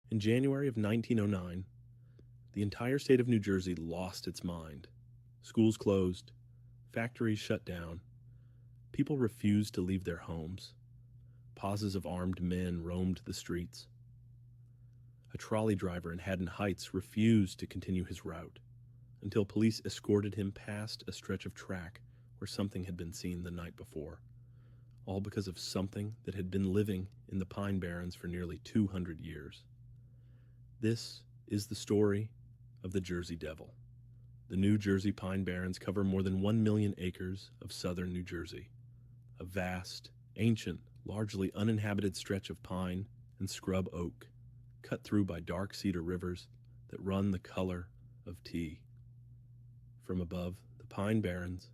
In January of 1909, the entire state of New Jersey lost its mind. Schools closed, factories shut down, people refused to leave their homes. Posses of armed men roamed the streets. A trolley driver in Haddon Heights refused to continue his route until police escorted him past a stretch of track where something had been seen the night before, all because of something that had been living in the Pine Barrens for nearly 200 years. This is the story of the Jersey Devil. The New Jersey Pine Barrens cover more than 1 million acres of southern New Jersey, a vast, ancient, largely uninhabited stretch of pine and scrub oak, cut through by dark cedar rivers that run the color of tea. From above, the Pine Barrens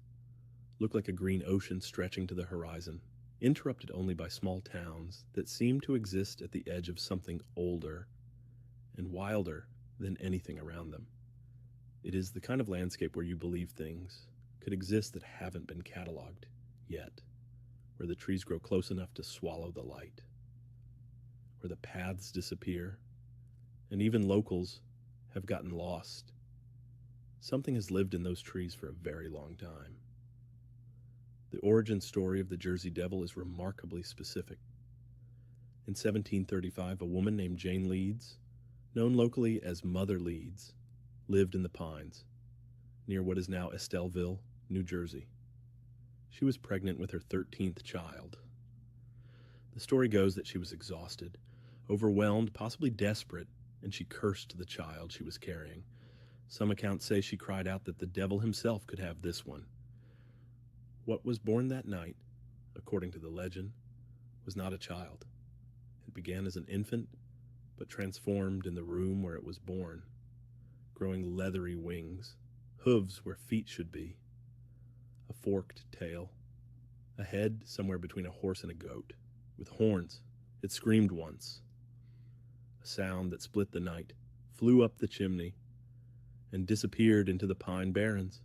look like a green ocean stretching to the horizon, interrupted only by small towns that seem to exist at the edge of something older and wilder than anything around them. It is the kind of landscape where you believe things could exist that haven't been cataloged yet, where the trees grow close enough to swallow the light, where the paths disappear, and even locals have gotten lost. Something has lived in those trees for a very long time. The origin story of the Jersey Devil is remarkably specific. In 1735, a woman named Jane Leeds, known locally as Mother Leeds, lived in the Pines, near what is now Estelleville, New Jersey. She was pregnant with her 13th child. The story goes that she was exhausted, overwhelmed, possibly desperate, and she cursed the child she was carrying. Some accounts say she cried out that the devil himself could have this one. What was born that night, according to the legend, was not a child. It began as an infant, but transformed in the room where it was born, growing leathery wings, hooves where feet should be, a forked tail, a head somewhere between a horse and a goat, with horns. It screamed once. A sound that split the night, flew up the chimney, and disappeared into the Pine Barrens.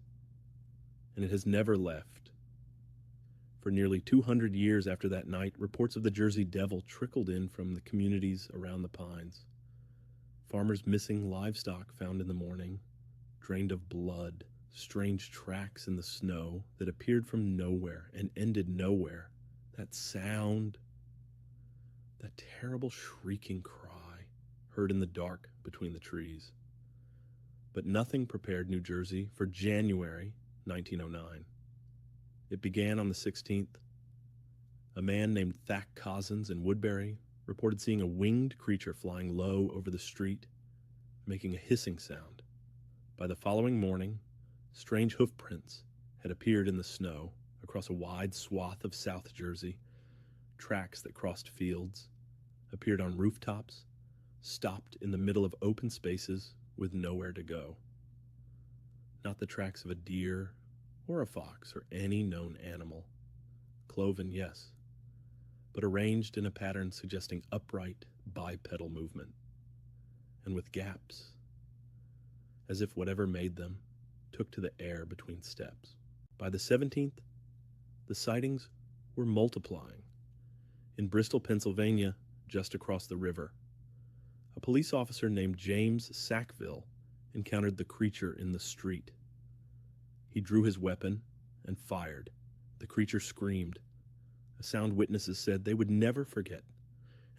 And it has never left. For nearly 200 years after that night, reports of the Jersey Devil trickled in from the communities around the pines. Farmers missing livestock found in the morning, drained of blood, strange tracks in the snow that appeared from nowhere and ended nowhere. That sound, that terrible shrieking cry, heard in the dark between the trees. But nothing prepared New Jersey for January 1909. It began on the 16th. A man named Thack Cozzens in Woodbury reported seeing a winged creature flying low over the street, making a hissing sound. By the following morning, strange hoof prints had appeared in the snow across a wide swath of South Jersey. Tracks that crossed fields, appeared on rooftops, stopped in the middle of open spaces with nowhere to go. Not the tracks of a deer or a fox or any known animal. Cloven, yes, but arranged in a pattern suggesting upright bipedal movement, and with gaps, as if whatever made them took to the air between steps. By the 17th, the sightings were multiplying. In Bristol, Pennsylvania, just across the river, a police officer named James Sackville encountered the creature in the street. He drew his weapon and fired. The creature screamed, a sound witnesses said they would never forget,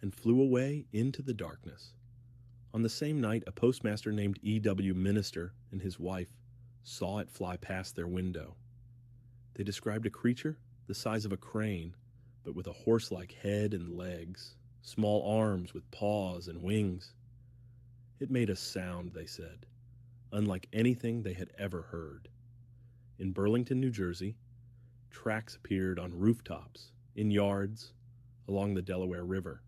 and flew away into the darkness. On the same night, a postmaster named E.W. Minister and his wife saw it fly past their window. They described a creature the size of a crane, but with a horse-like head and legs, small arms with paws and wings. It made a sound, they said, unlike anything they had ever heard. In Burlington, New Jersey, tracks appeared on rooftops, in yards, along the Delaware River.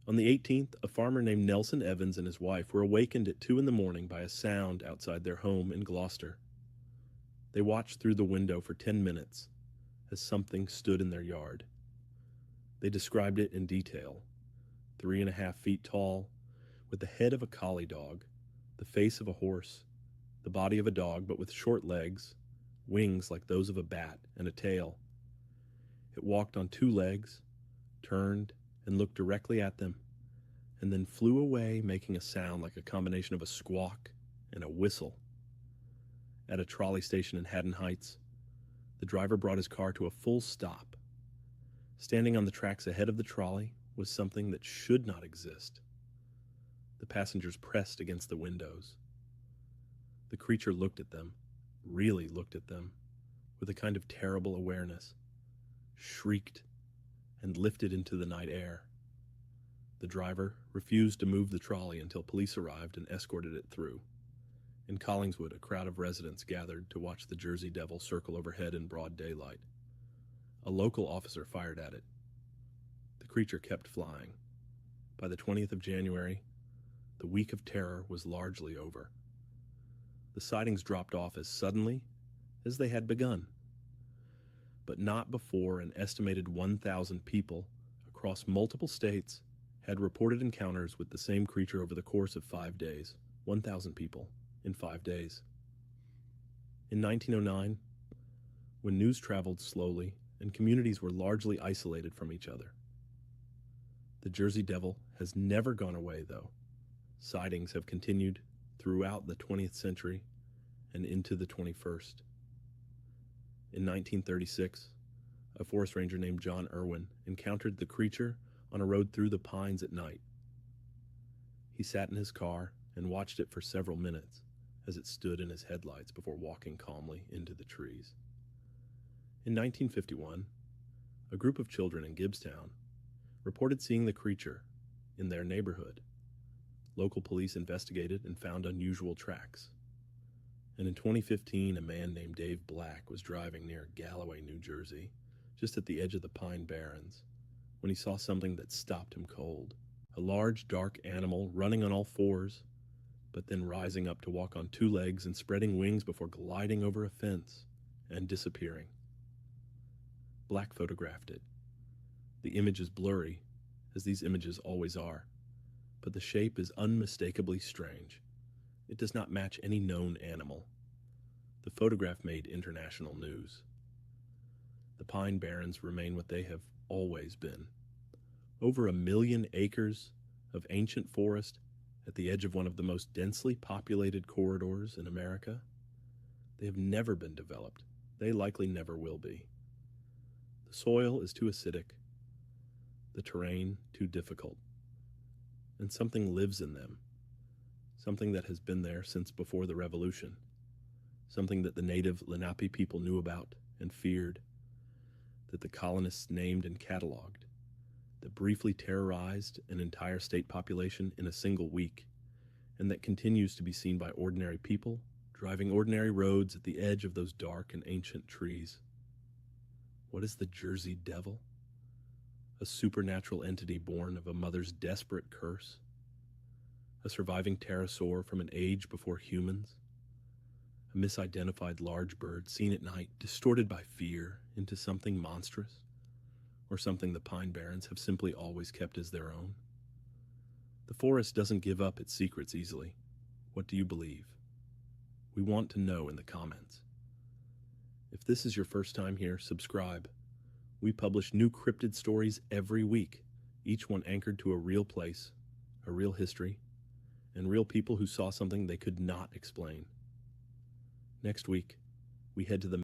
On the 18th, a farmer named Nelson Evans and his wife were awakened at 2 a.m. by a sound outside their home in Gloucester. They watched through the window for 10 minutes as something stood in their yard. They described it in detail. 3.5 feet tall, with the head of a collie dog, the face of a horse, the body of a dog but with short legs, wings like those of a bat, and a tail. It walked on 2 legs, turned, and looked directly at them, and then flew away, making a sound like a combination of a squawk and a whistle. At a trolley station in Haddon Heights, the driver brought his car to a full stop. Standing on the tracks ahead of the trolley was something that should not exist. The passengers pressed against the windows. The creature looked at them, really looked at them, with a kind of terrible awareness, shrieked, and lifted into the night air. The driver refused to move the trolley until police arrived and escorted it through. In Collingswood, a crowd of residents gathered to watch the Jersey Devil circle overhead in broad daylight. A local officer fired at it. The creature kept flying. By the 20th of January, the week of terror was largely over. The sightings dropped off as suddenly as they had begun, but not before an estimated 1,000 people across multiple states had reported encounters with the same creature over the course of 5 days. 1,000 people in 5 days. In 1909, when news traveled slowly and communities were largely isolated from each other. The Jersey Devil has never gone away, though. Sightings have continued throughout the 20th century and into the 21st. In 1936, a forest ranger named John Irwin encountered the creature on a road through the pines at night. He sat in his car and watched it for several minutes as it stood in his headlights before walking calmly into the trees. In 1951, a group of children in Gibbstown reported seeing the creature in their neighborhood. Local police investigated and found unusual tracks. And in 2015, a man named Dave Black was driving near Galloway, New Jersey, just at the edge of the Pine Barrens, when he saw something that stopped him cold. A large, dark animal running on all fours, but then rising up to walk on 2 legs and spreading wings before gliding over a fence and disappearing. Black photographed it. The image is blurry, as these images always are, but the shape is unmistakably strange. It does not match any known animal. The photograph made international news. The Pine Barrens remain what they have always been. Over 1 million acres of ancient forest at the edge of one of the most densely populated corridors in America. They have never been developed. They likely never will be. The soil is too acidic, the terrain too difficult, and something lives in them, something that has been there since before the Revolution, something that the native Lenape people knew about and feared, that the colonists named and cataloged, that briefly terrorized an entire state population in a single week, and that continues to be seen by ordinary people driving ordinary roads at the edge of those dark and ancient trees. What is the Jersey Devil? A supernatural entity born of a mother's desperate curse? A surviving pterosaur from an age before humans? A misidentified large bird seen at night, distorted by fear into something monstrous? Or something the Pine Barrens have simply always kept as their own? The forest doesn't give up its secrets easily. What do you believe? We want to know in the comments. If this is your first time here, subscribe. We publish new cryptid stories every week, each one anchored to a real place, a real history, and real people who saw something they could not explain. Next week, we head to the